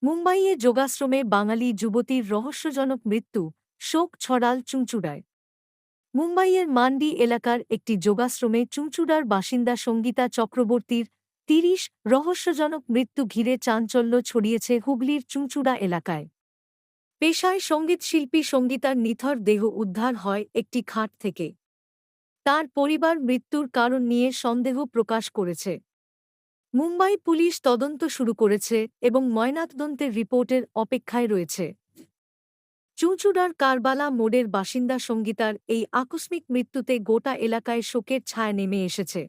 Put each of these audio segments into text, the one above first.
মুম্বাইয়ে যোগাশ্রমে বাঙালি যুবতীর রহস্যজনক মৃত্যু, শোক ছড়াল চুঁচুড়ায়। মুম্বাইয়ের মান্ডি এলাকার একটি যোগাশ্রমে চুঁচুড়ার বাসিন্দা সঙ্গীতা চক্রবর্তীর ৩০ রহস্যজনক মৃত্যু ঘিরে চাঞ্চল্য ছড়িয়েছে হুগলির চুঁচুড়া এলাকায়। পেশায় সঙ্গীতশিল্পী সঙ্গীতার নিথর দেহ উদ্ধার হয় একটি খাট থেকে। তার পরিবার মৃত্যুর কারণ নিয়ে সন্দেহ প্রকাশ করেছে। মুম্বাই পুলিশ তদন্ত শুরু করেছে এবং ময়নাতদন্তের রিপোর্টের অপেক্ষায় রয়েছে। চুঁচুড়ার কারবালা মোড়ের বাসিন্দা সঙ্গীতার এই আকস্মিক মৃত্যুতে গোটা এলাকায় শোকের ছায়া নেমে এসেছে।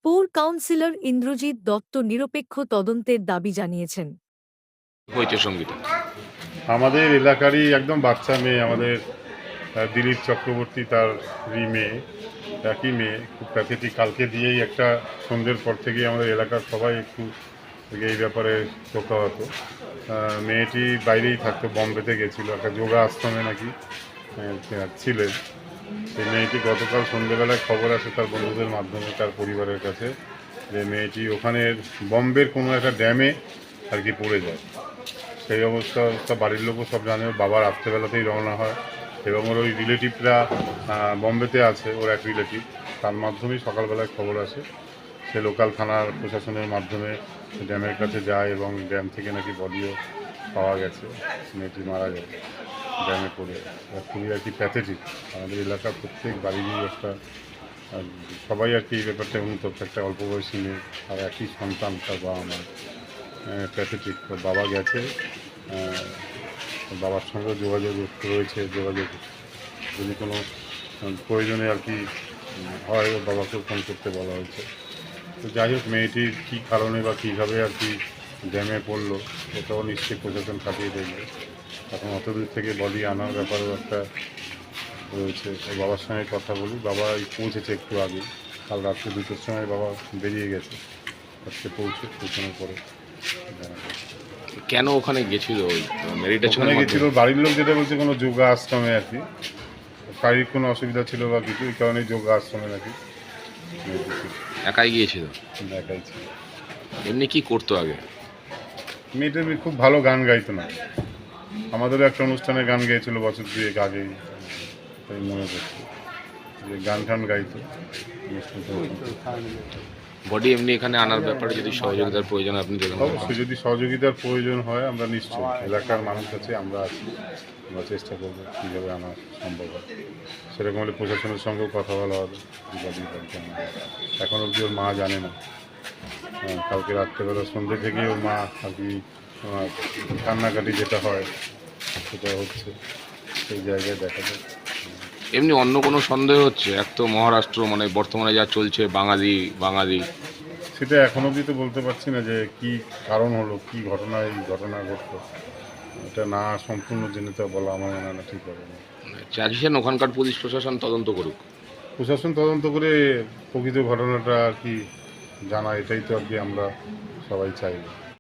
পৌর কাউন্সিলর ইন্দ্রজিৎ দত্ত নিরপেক্ষ তদন্তের দাবি জানিয়েছেন। হয়েছে সঙ্গীতা আমাদের এলাকারই একদম বাচ্চা মেয়ে, আমাদের দিলীপ চক্রবর্তী, তার মেয়ে, একই মেয়ে, খুব প্যাথেটিক। কালকে দিয়েই একটা সন্ধ্যের পর থেকেই আমাদের এলাকার সবাই একটু এই ব্যাপারে শোকাহত। মেয়েটি বাইরেই থাকতো, বম্বেতে গেছিলো, একটা যোগা আশ্রমে নাকি ছিলেন। সেই মেয়েটি গতকাল সন্ধ্যেবেলায় খবর আসে তার বন্ধুদের মাধ্যমে, তার পরিবারের কাছে, যে মেয়েটি ওখানের বম্বের কোনো একটা ড্যামে আর কি পড়ে যায়। সেই অবস্থা বাড়ির লোকও সব জানে। বাবা রাত্রেবেলাতেই রওনা হয় এবং ওর ওই রিলেটিভরা বম্বেতে আছে, ওর এক রিলেটিভ, তার মাধ্যমেই সকালবেলায় খবর আসে। সে লোকাল থানার প্রশাসনের মাধ্যমে ড্যামের কাছে যায় এবং ড্যাম থেকে নাকি বডিও পাওয়া গেছে। মেয়েটি মারা যায় ড্যামে পড়ে। খুবই আর কি প্যাথেটিক। আমাদের এলাকার প্রত্যেক বাড়িরই একটা সবাই আর কি এই ব্যাপারটা অনুতপ্ত। একটা অল্প বয়সী মেয়ে, আর একই সন্তান, তার বাবা মা, প্যাথেটিক। বাবা গেছে, বাবার সঙ্গে যোগাযোগ রয়েছে। যোগাযোগ যদি কোনো প্রয়োজনে আর কি হয়, ওর বাবাকেও ফোন করতে বলা হয়েছে। তো যাই হোক, মেয়েটির কী কারণে বা কীভাবে আর কি ড্যামে পড়লো, ওটাও নিশ্চয়ই প্রশাসন কাটিয়ে দেখবে। এখন অত দূর থেকে বডি আনার ব্যাপারেও একটা রয়েছে। ওর বাবার সঙ্গে কথা বলি, বাবা পৌঁছেছে একটু আগে, কাল রাত্রে 2টোর সময় বাবা বেরিয়ে গেছে। আজকে পৌঁছানোর পরে কেন ওখানে গেছিল? ওখানে গেছিল বাড়ির লোক যেটা বলছে, কোনো যোগা আশ্রমে আর কি, শারীরিক কোনো অসুবিধা ছিল বা কিছু, এই কারণে যোগা আশ্রমে নাকি একাই গিয়েছিল। একাই ছিল। এমনি কি করতো আগে? মেয়েটা খুব ভালো গান গাইতো না। আমাদেরও একটা অনুষ্ঠানে গান গেয়েছিল বছর 2 আগেই, তাই মনে করছে যে গান টান গাইতো। বডি এমনি এখানে আনার ব্যাপারে যদি সহযোগিতার প্রয়োজন আপনি দেবেন? অবশ্যই, যদি সহযোগিতার প্রয়োজন হয় আমরা নিশ্চয়ই, এলাকার মানুষ আছে, আমরা আছি, আমরা চেষ্টা করবো কীভাবে আনা সম্ভব হয়। সেরকম হলে প্রশাসনের সঙ্গেও কথা বলা হবে। এখন অবধি ওর মা জানে না। কালকে রাত্রেবেলা সন্ধ্যে থেকেই ওর মা আর কি কান্নাকাটি যেটা হয় সেটা হচ্ছে, সেই জায়গায় দেখা যায়। এমনি অন্য কোনো সন্দেহ হচ্ছে? এক তো মহারাষ্ট্র, মানে বর্তমানে যা চলছে, বাঙালি বাঙালি, সেটা এখন অবধি তো বলতে পারছি না যে কী কারণ হলো, কী ঘটনায় এই ঘটনা ঘটলো। এটা না সম্পূর্ণ জেনে তো বলা আমার মনে হয় না ঠিক হবে না। চাইছেন ওখানকার পুলিশ প্রশাসন তদন্ত করুক? প্রশাসন তদন্ত করে প্রকৃত ঘটনাটা আর কি জানা, এটাই তো আর কি আমরা সবাই চাইব।